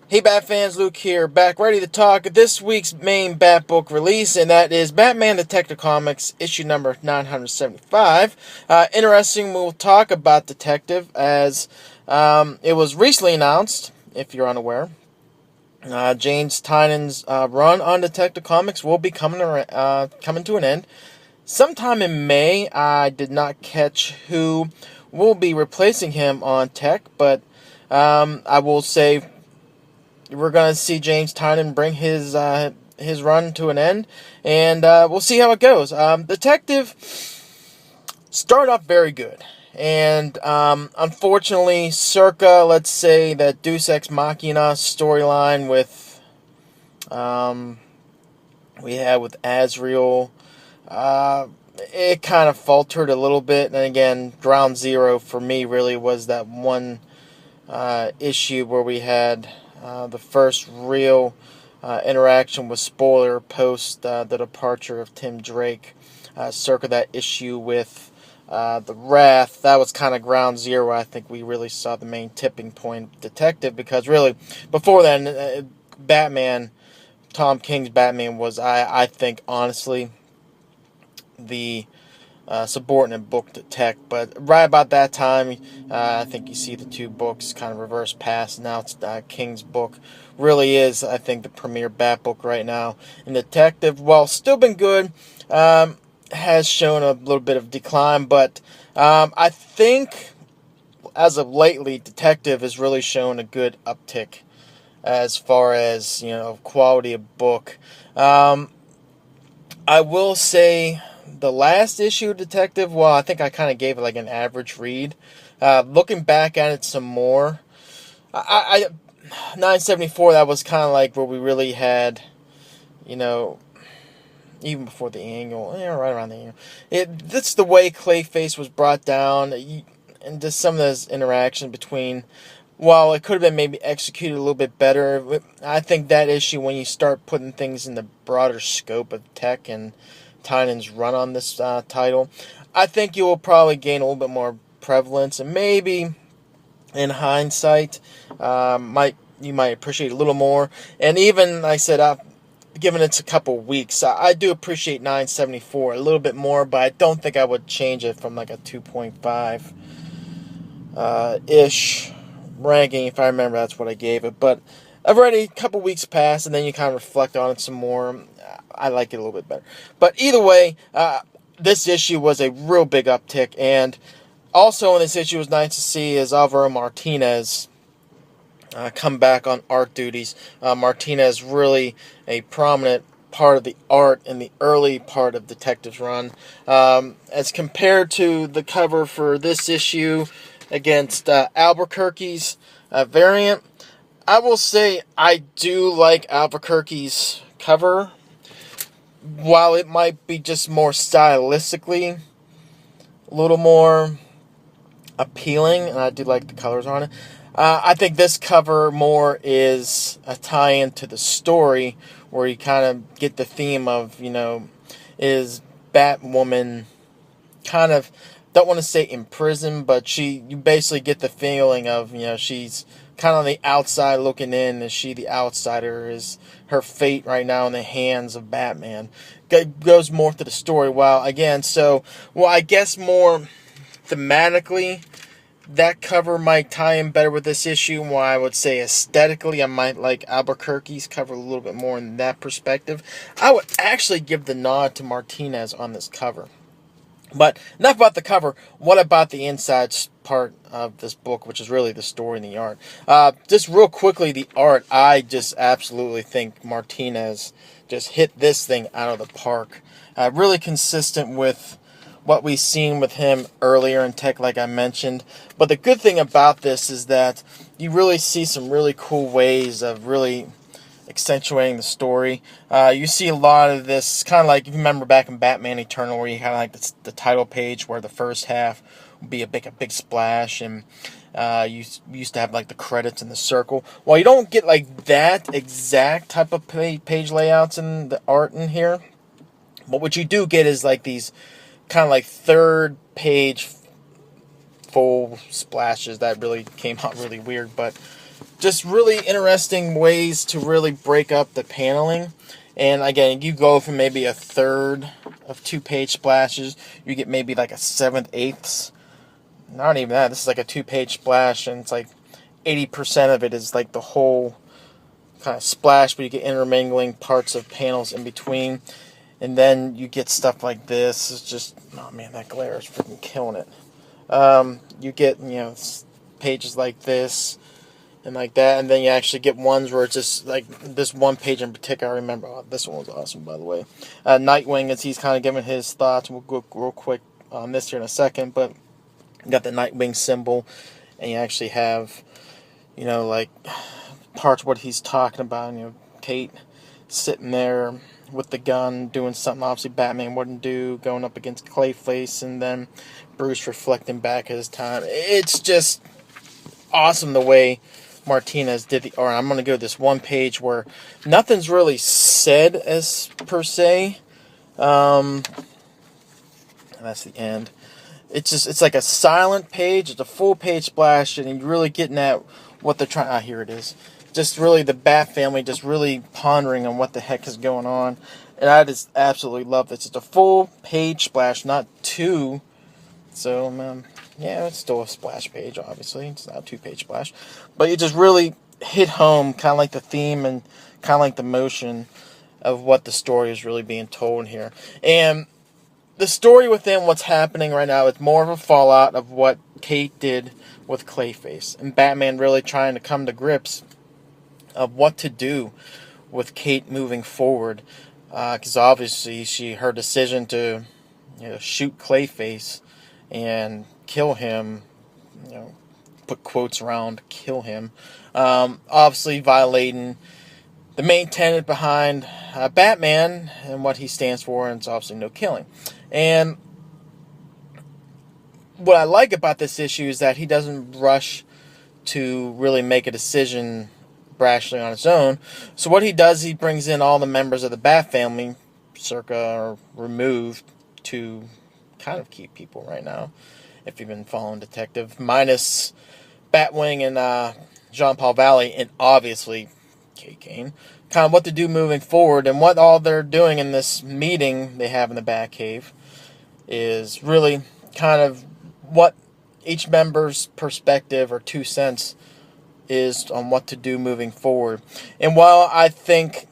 Hey Bat fans, Luke here, back ready to talk this week's main Bat book release, and that is Batman Detective Comics, issue number 975. Interesting, we'll talk about Detective as it was recently announced, if you're unaware. James Tynion's run on Detective Comics will be coming to an end. Sometime in May. I did not catch who will be replacing him on Tech, but I will say we're going to see James Tynion bring his run to an end, and we'll see how it goes. Detective started off very good, and unfortunately, circa, let's say, that Deus Ex Machina storyline with we had with Azrael, it kind of faltered a little bit. And again, Ground Zero for me really was that one issue where we had the first real interaction with Spoiler post the departure of Tim Drake, circa that issue with the Wrath. That was kind of ground zero. I think we really saw the main tipping point of Detective, because really before then, Batman, Tom King's Batman was, I think, honestly, the subordinate book to Tech. But right about that time, I think you see the two books kind of reverse paths. Now it's King's book really is, I think, the premier Bat book right now. And Detective, while still been good, has shown a little bit of decline. But I think as of lately, Detective has really shown a good uptick as far as, quality of book. I will say the last issue of Detective, well, I think I kind of gave it like an average read. Looking back at it some more, I 974, that was kind of like where we really had, even before the annual, right around the annual. That's the way Clayface was brought down, and just some of those interactions between, while it could have been maybe executed a little bit better, I think that issue, when you start putting things in the broader scope of Tech and Tynion's run on this title, I think you will probably gain a little bit more prevalence, and maybe in hindsight, you might appreciate a little more. And even, like I said, given it's a couple weeks, I do appreciate 974 a little bit more, but I don't think I would change it from like a 2.5 ish ranking, if I remember that's what I gave it. But I've already a couple weeks passed, and then you kind of reflect on it some more. I like it a little bit better. But either way, this issue was a real big uptick, and also in this issue it was nice to see is Alvaro Martinez come back on art duties. Martinez really a prominent part of the art in the early part of Detective's run. As compared to the cover for this issue against Albuquerque's variant, I will say I do like Albuquerque's cover. While it might be just more stylistically a little more appealing, and I do like the colors on it, I think this cover more is a tie-in to the story, where you kind of get the theme of, is Batwoman kind of, don't want to say in prison, but you basically get the feeling of, she's kind of on the outside looking in. Is she the outsider? Is her fate right now in the hands of Batman? Goes more to the story. I guess more thematically, that cover might tie in better with this issue. While I would say aesthetically, I might like Albuquerque's cover a little bit more in that perspective. I would actually give the nod to Martinez on this cover. But enough about the cover. What about the inside part of this book, which is really the story and the art? Just real quickly, the art. I just absolutely think Martinez just hit this thing out of the park. Really consistent with what we've seen with him earlier in Tech, like I mentioned. But the good thing about this is that you really see some really cool ways of really accentuating the story. You see a lot of this, kind of like, if you remember back in Batman Eternal, where you kind of like the title page, where the first half would be a big splash, and you used to have like the credits in the circle. Well, you don't get like that exact type of page layouts in the art in here, but what you do get is like these kind of like third page full splashes that really came out really weird, but just really interesting ways to really break up the paneling. And again, you go from maybe a third of 2-page splashes, you get maybe like a 7/8. Not even that. This is like a 2-page splash, and it's like 80% of it is like the whole kind of splash, but you get intermingling parts of panels in between. And then you get stuff like this. It's just, oh man, that glare is freaking killing it. You get, pages like this and like that, and then you actually get ones where it's just like this one page in particular. I remember, this one was awesome, by the way. Nightwing, as he's kind of giving his thoughts. We'll go real quick on this here in a second, but you got the Nightwing symbol, and you actually have, like parts of what he's talking about. Kate sitting there with the gun, doing something obviously Batman wouldn't do, going up against Clayface, and then Bruce reflecting back at his time. It's just awesome the way Martinez did the art. I'm going to go to this one page where nothing's really said as per se. And that's the end. It's like a silent page. It's a full page splash, and you're really getting at what they're trying. Here it is. Just really the Bat family just really pondering on what the heck is going on. And I just absolutely love this. It's a full page splash, not two. So, yeah, it's still a splash page, obviously. It's not a 2-page splash. But it just really hit home, kind of like the theme and kind of like the motion of what the story is really being told here. And the story within what's happening right now is more of a fallout of what Kate did with Clayface. And Batman really trying to come to grips of what to do with Kate moving forward. Because obviously her decision to shoot Clayface and kill him, put quotes around kill him, obviously violating the main tenet behind Batman and what he stands for, and it's obviously no killing. And what I like about this issue is that he doesn't rush to really make a decision brashly on its own. So what he does, he brings in all the members of the Bat family, circa or removed, to kind of keep people right now, if you've been following Detective, minus Batwing and Jean Paul Valley, and obviously Kate Kane, kind of what to do moving forward. And what all they're doing in this meeting they have in the Batcave is really kind of what each member's perspective or 2 cents is on what to do moving forward. And while I think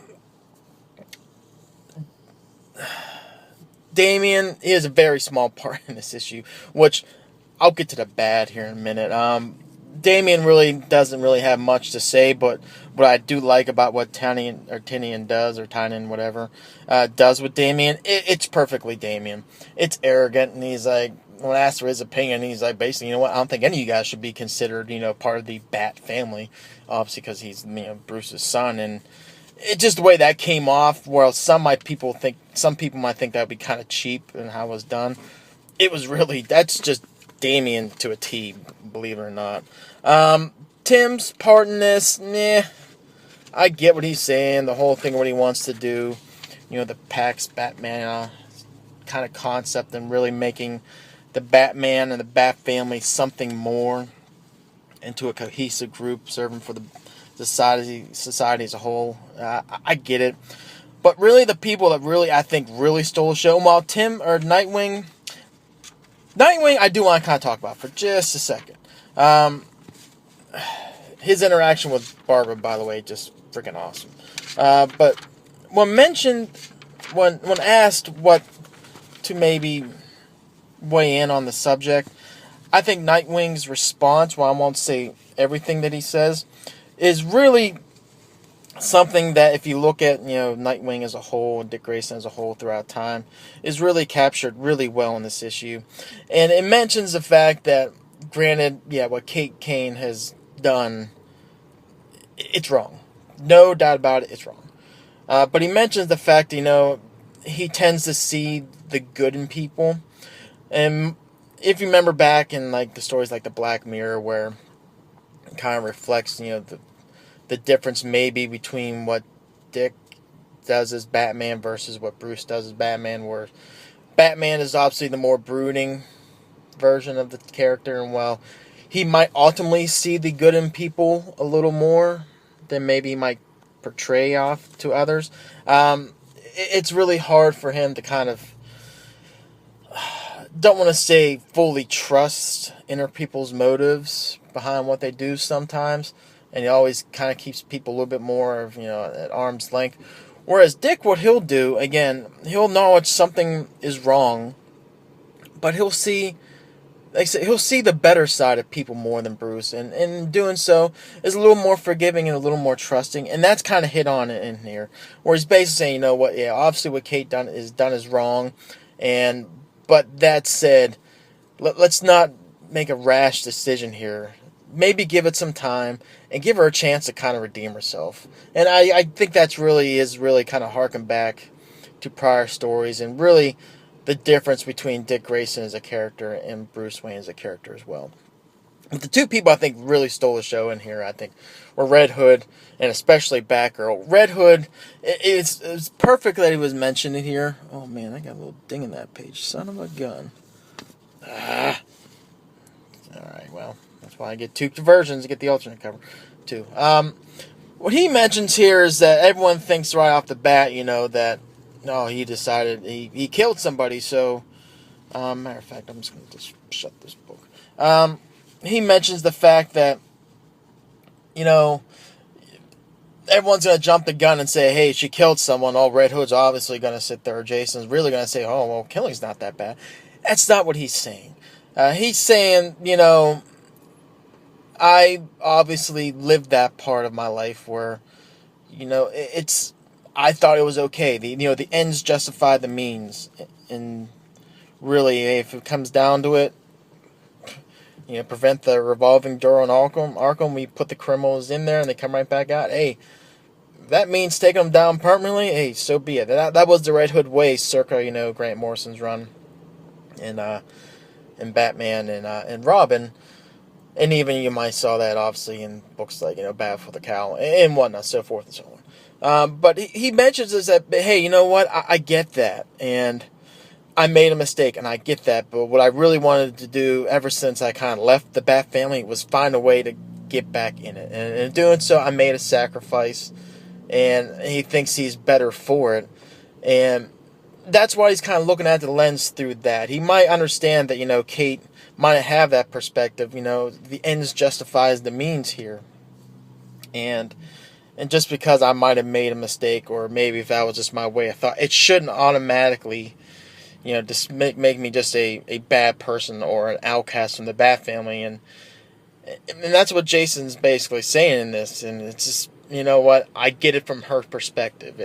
Damian is a very small part in this issue, which I'll get to the bad here in a minute. Damian really doesn't really have much to say, but what I do like about what Tynion does, or Tynion, whatever, does with Damian, it's perfectly Damian. It's arrogant, and he's like, when asked for his opinion, he's like, basically, what, I don't think any of you guys should be considered, part of the Bat family, obviously because he's, Bruce's son, and it's just the way that came off, where some people might think that would be kind of cheap in how it was done. It was really, that's just Damian to a T, believe it or not. Tim's part in this, I get what he's saying, the whole thing, what he wants to do, the Pax Batman kind of concept, and really making the Batman and the Bat family something more, into a cohesive group serving for the society as a whole. I get it. But really the people that really, I think, really stole the show, while Nightwing, I do want to kind of talk about for just a second. His interaction with Barbara, by the way, just freaking awesome. But when asked what to maybe weigh in on the subject, I think Nightwing's response, while I won't say everything that he says, is really something that, if you look at Nightwing as a whole and Dick Grayson as a whole throughout time, is really captured really well in this issue. And it mentions the fact that, granted, what Kate Kane has done, it's wrong. No doubt about it, it's wrong. But he mentions the fact, he tends to see the good in people. And if you remember back in the stories like the Black Mirror, where it kind of reflects, the difference maybe between what Dick does as Batman versus what Bruce does as Batman, where Batman is obviously the more brooding version of the character, and while he might ultimately see the good in people a little more than maybe he might portray off to others. It's really hard for him to kind of, don't want to say fully trust inner people's motives behind what they do sometimes, and he always kind of keeps people a little bit more, at arm's length. Whereas Dick, what he'll do, again, he'll acknowledge something is wrong, but he'll see, like I said, he'll see the better side of people more than Bruce, and in doing so is a little more forgiving and a little more trusting, and that's kind of hit on in here, where he's basically saying, you know what, yeah, obviously what Kate done is wrong, but that said, let's not make a rash decision here. Maybe give it some time and give her a chance to kind of redeem herself. And I think that's really kind of harken back to prior stories, and really the difference between Dick Grayson as a character and Bruce Wayne as a character as well. But the two people I think really stole the show in here, I think, were Red Hood and especially Batgirl. Red Hood, it's perfect that he was mentioned in here. Oh man, I got a little ding in that page. Son of a gun. Alright, well, that's why I get two versions to get the alternate cover, too. What he mentions here is that everyone thinks right off the bat, that, he decided he killed somebody, so, matter of fact, I'm just going to just shut this book. He mentions the fact that, everyone's going to jump the gun and say, hey, she killed someone. All Red Hood's obviously going to sit there. Jason's really going to say, oh, well, killing's not that bad. That's not what he's saying. He's saying, I obviously lived that part of my life where, I thought it was okay. The ends justify the means. And really, if it comes down to it, prevent the revolving door on Arkham, we put the criminals in there and they come right back out. Hey, that means taking them down permanently. Hey, so be it. That was the Red Hood way, circa, Grant Morrison's run. And Batman and Robin, and even you might saw that obviously in books like Battle for the Cowl and whatnot, so forth and so on. But he mentions is that, hey, you know what? I get that, and I made a mistake, and I get that. But what I really wanted to do ever since I kind of left the Bat family was find a way to get back in it, and in doing so, I made a sacrifice, and he thinks he's better for it, and that's why he's kind of looking at the lens through that. He might understand that, Kate might have that perspective, the ends justifies the means here. And just because I might have made a mistake, or maybe if that was just my way of thought, it shouldn't automatically, just make me just a bad person or an outcast from the Bat family. And that's what Jason's basically saying in this. And it's just, what, I get it from her perspective.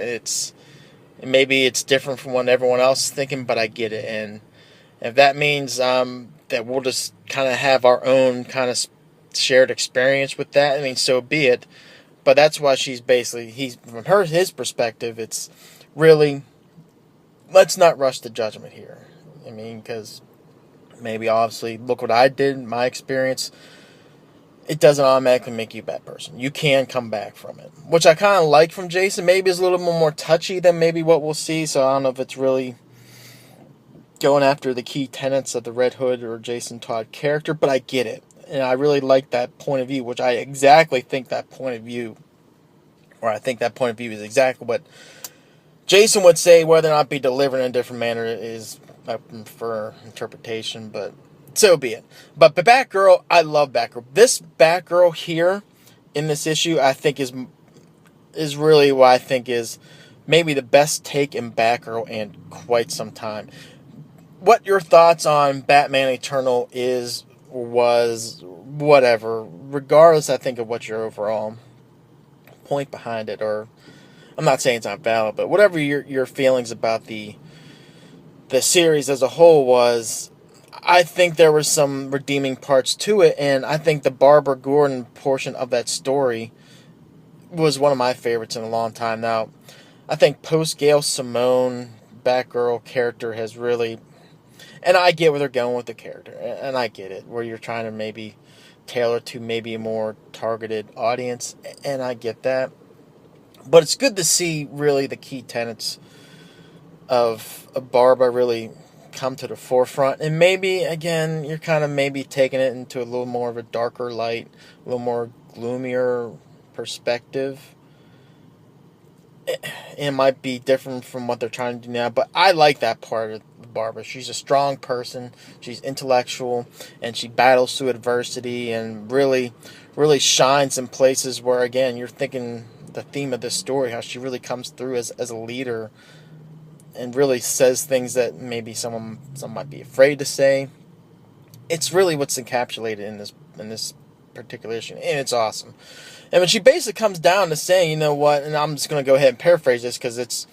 Maybe it's different from what everyone else is thinking, but I get it. And if that means that we'll just kind of have our own kind of shared experience with that, so be it. But that's why she's basically, from his perspective, it's really, let's not rush to judgment here. Because maybe obviously, look what I did, my experience. It doesn't automatically make you a bad person. You can come back from it. Which I kind of like from Jason. Maybe it's a little more touchy than maybe what we'll see. So I don't know if it's really going after the key tenets of the Red Hood or Jason Todd character. But I get it. And I really like that point of view. Which I exactly think that point of view. Or I think that point of view is exactly what Jason would say. Whether or not be delivered in a different manner is up for interpretation. But so be it. But Batgirl, I love Batgirl. This Batgirl here in this issue, I think is really what I think is maybe the best take in Batgirl in quite some time. What your thoughts on Batman Eternal is, or was, whatever, regardless, I think, of what your overall point behind it, or I'm not saying it's not valid, but whatever your feelings about the series as a whole was, I think there were some redeeming parts to it, and I think the Barbara Gordon portion of that story was one of my favorites in a long time. Now, I think post-Gail Simone Batgirl character has really, and I get where they're going with the character, and I get it, where you're trying to maybe tailor to maybe a more targeted audience, and I get that. But it's good to see really the key tenets of Barbara really come to the forefront. And maybe, again, you're kind of maybe taking it into a little more of a darker light, a little more gloomier perspective. It might be different from what they're trying to do now, but I like that part of Barbara. She's a strong person, she's intellectual, and she battles through adversity and really, really shines in places where, again, you're thinking the theme of this story, how she really comes through as a leader and really says things that maybe some might be afraid to say. It's really what's encapsulated in this particular issue, and it's awesome. And when she basically comes down to saying, you know what, and I'm just going to go ahead and paraphrase this because it's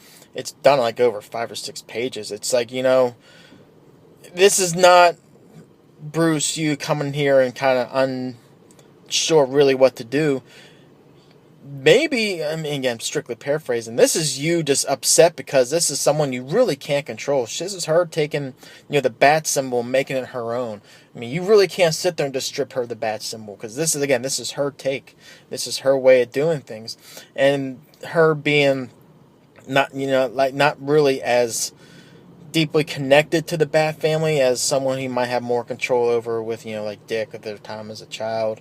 done like over 5 or 6 pages. It's like, this is not Bruce, you coming here and kind of unsure really what to do. Maybe, I mean, again, strictly paraphrasing, this is you just upset because this is someone you really can't control. This is her taking, the bat symbol and making it her own. I mean, you really can't sit there and just strip her the bat symbol because this is her take. This is her way of doing things. And her being not really as deeply connected to the Bat family as someone he might have more control over with, like Dick at their time as a child.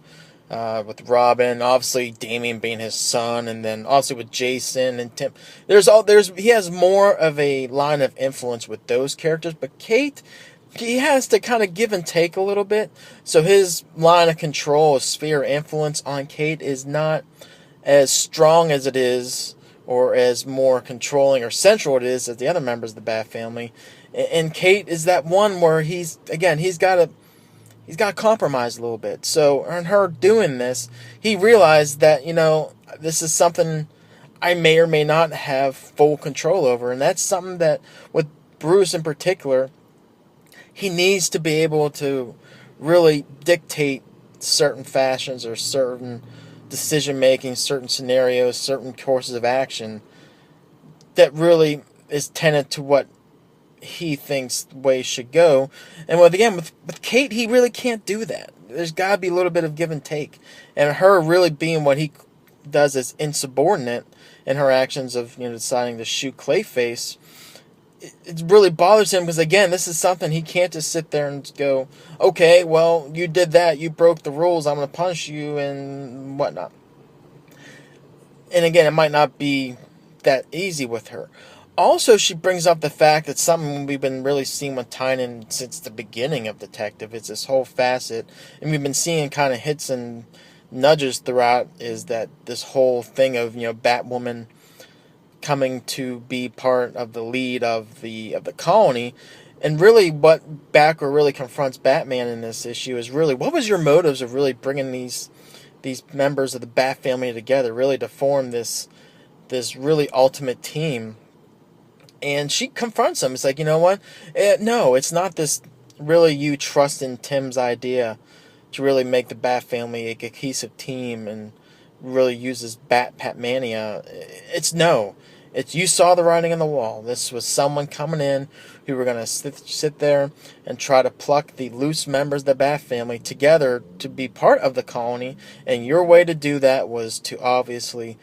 With Robin, obviously Damian being his son, and then also with Jason and Tim. He has more of a line of influence with those characters, but Kate, he has to kind of give and take a little bit. So his line of control, his sphere of influence on Kate is not as strong as it is, or as more controlling or central it is as the other members of the Bat family. And Kate is that one where he's got to compromise a little bit. So, in her doing this, he realized that, this is something I may or may not have full control over. And that's something that, with Bruce in particular, he needs to be able to really dictate certain fashions or certain decision-making, certain scenarios, certain courses of action that really is tenet to what he thinks ways should go. And with Kate, he really can't do that. There's got to be a little bit of give and take. And her really being what he does as insubordinate in her actions of deciding to shoot Clayface, it really bothers him because, again, this is something he can't just sit there and go, okay, well, you did that, you broke the rules, I'm going to punish you and whatnot. And again, it might not be that easy with her. Also, she brings up the fact that something we've been really seeing with Tynan since the beginning of Detective. It's this whole facet, and we've been seeing kind of hits and nudges throughout, is that this whole thing of, Batwoman coming to be part of the lead of the colony. And really what Batgirl really confronts Batman in this issue is really, what was your motives of really bringing these members of the Bat family together, really to form this really ultimate team? And she confronts him. It's like, you know what? No, it's not this really you trust in Tim's idea to really make the Bat family a cohesive team and really use this Batmania. It's you saw the writing on the wall. This was someone coming in who were going to sit there and try to pluck the loose members of the Bat family together to be part of the colony. And your way to do that was to obviously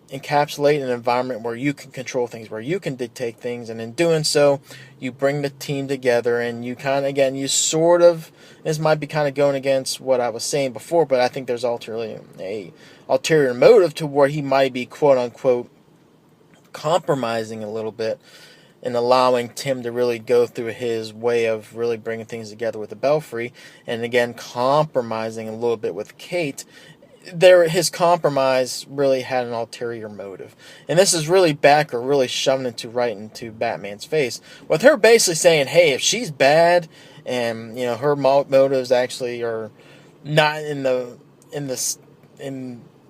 encapsulate an environment where you can control things, where you can dictate things, and in doing so, you bring the team together, and you kind of, again, this might be kind of going against what I was saying before, but I think there's a ulterior motive to where he might be, quote-unquote, compromising a little bit and allowing Tim to really go through his way of really bringing things together with the Belfry, and again, compromising a little bit with Kate. His compromise really had an ulterior motive. And this is really Batgirl really shoving it right into Batman's face, with her basically saying, hey, if she's bad and her motives actually are not in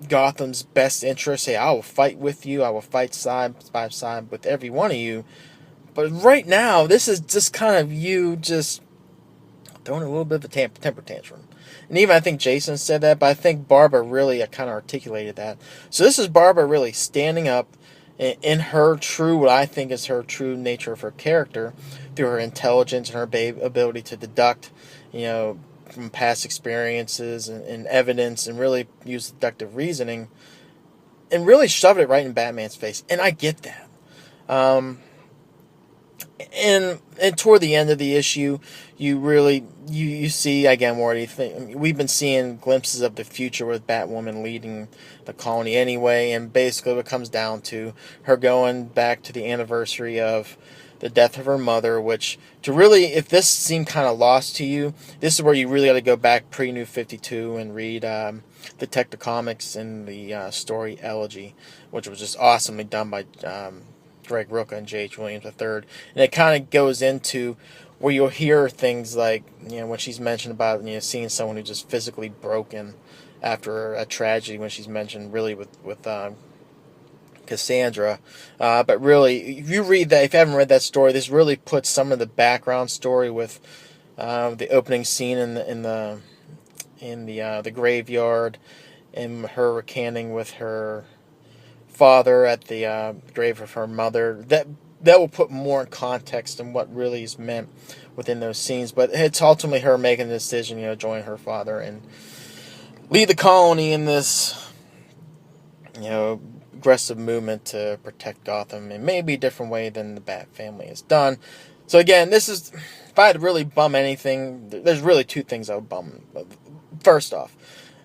Gotham's best interest, hey, I will fight with you, I will fight side by side with every one of you. But right now, this is just kind of you just throwing a little bit of a temper tantrum. And even I think Jason said that, but I think Barbara really kind of articulated that. So this is Barbara really standing up in her true, what I think is her true nature of her character, through her intelligence and her ability to deduct, from past experiences and evidence, and really use deductive reasoning, and really shoved it right in Batman's face. And I get that. and toward the end of the issue, you really you see again what do you think? I mean, we've been seeing glimpses of the future with Batwoman leading the colony anyway, and basically what it comes down to her going back to the anniversary of the death of her mother. Which to really, if this seemed kind of lost to you, this is where you really got to go back pre-New 52 and read Detective Comics and the story Elegy, which was just awesomely done by Greg Rucka and J.H. Williams III. And it kind of goes into where you'll hear things like, when she's mentioned about, seeing someone who's just physically broken after a tragedy, when she's mentioned really with Cassandra. But really, if you read that, if you haven't read that story, this really puts some of the background story with the opening scene in the graveyard, and her recanting with her father at the grave of her mother. That will put more in context and what really is meant within those scenes. But it's ultimately her making the decision, join her father and lead the colony in this, aggressive movement to protect Gotham in maybe a different way than the Bat family has done. So again, this is, if I had to really bum anything, there's really two things I would bum. First off,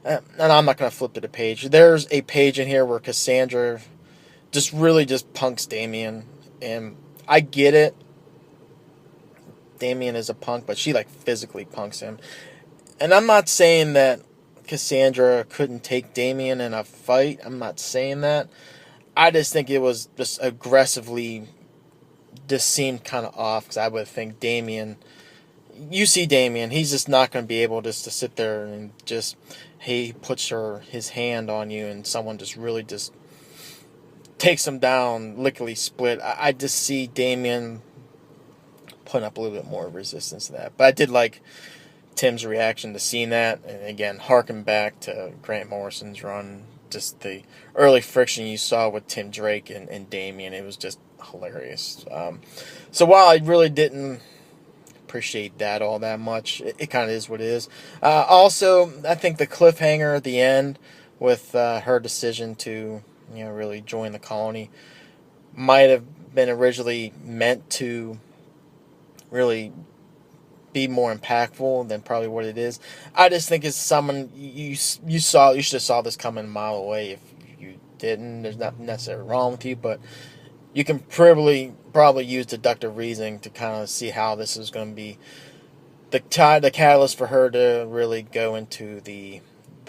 and I'm not going to flip to the page, there's a page in here where Cassandra just really just punks Damian, and I get it. Damian is a punk, but she physically punks him. And I'm not saying that Cassandra couldn't take Damian in a fight. I'm not saying that. I just think it was just aggressively, just seemed kind of off, because I would think Damian, you see Damian, he's just not going to be able just to sit there and just, he puts his hand on you and someone just really just takes him down, lickety split. I just see Damian putting up a little bit more resistance to that. But I did like Tim's reaction to seeing that, and again, harken back to Grant Morrison's run, just the early friction you saw with Tim Drake and Damian. It was just hilarious. So while I really didn't appreciate that all that much, it kind of is what it is. Also, I think the cliffhanger at the end with her decision to really join the colony might have been originally meant to really be more impactful than probably what it is. I just think it's someone you should have saw this coming a mile away. If you didn't, there's nothing necessarily wrong with you, but you can probably use deductive reasoning to kind of see how this is going to be the catalyst for her to really go into the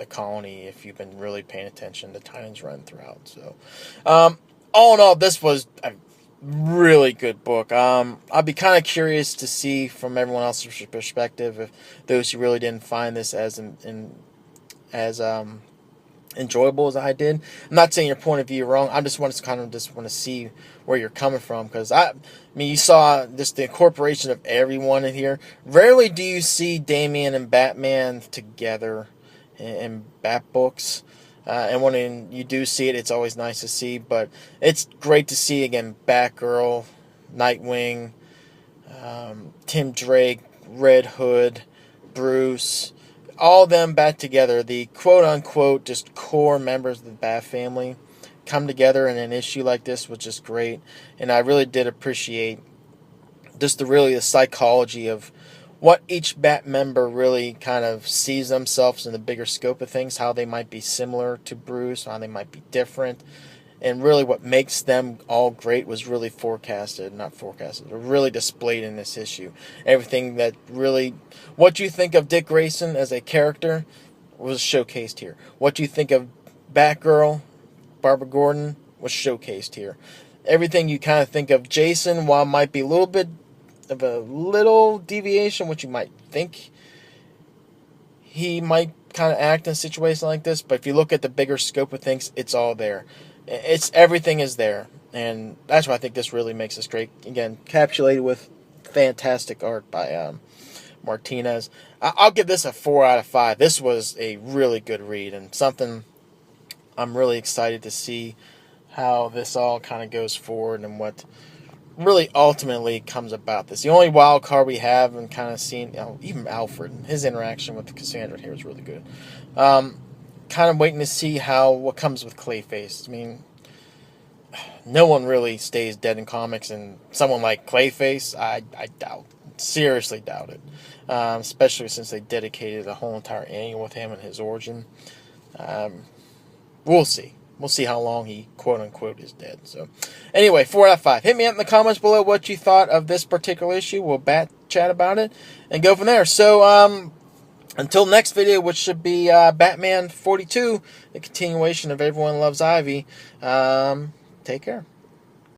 colony, if you've been really paying attention to Titans run throughout. So all in all, this was a really good book. I'd be kind of curious to see from everyone else's perspective, if those who really didn't find this as enjoyable as I did. I'm not saying your point of view wrong. I just want to see where you're coming from, because I mean, you saw just the incorporation of everyone in here. Rarely do you see Damian and Batman together in Bat books. And when you do see it, it's always nice to see. But it's great to see, again, Batgirl, Nightwing, Tim Drake, Red Hood, Bruce, all of them back together. The quote-unquote just core members of the Bat family come together in an issue like this, which is great. And I really did appreciate just the psychology of what each Bat member really kind of sees themselves in the bigger scope of things, how they might be similar to Bruce, how they might be different, and really what makes them all great was really really displayed in this issue. Everything that really, what you think of Dick Grayson as a character was showcased here. What you think of Batgirl, Barbara Gordon, was showcased here. Everything you kind of think of Jason, while it might be a little bit of a little deviation, which you might think he might kind of act in a situation like this, but if you look at the bigger scope of things, it's all there. Everything is there, and that's why I think this really makes this great. Again, encapsulated with fantastic art by Martinez. I'll give this a 4 out of 5. This was a really good read, and something I'm really excited to see how this all kind of goes forward and what really ultimately comes about this. The only wild card we have, and kind of seeing, even Alfred, his interaction with Cassandra here is really good. Kind of waiting to see what comes with Clayface. I mean, no one really stays dead in comics, and someone like Clayface, I doubt, seriously doubt it. Especially since they dedicated a whole entire annual with him and his origin. We'll see. We'll see how long he, quote-unquote, is dead. So, anyway, 4 out of 5. Hit me up in the comments below what you thought of this particular issue. We'll chat about it and go from there. So, until next video, which should be Batman 42, the continuation of Everyone Loves Ivy, take care.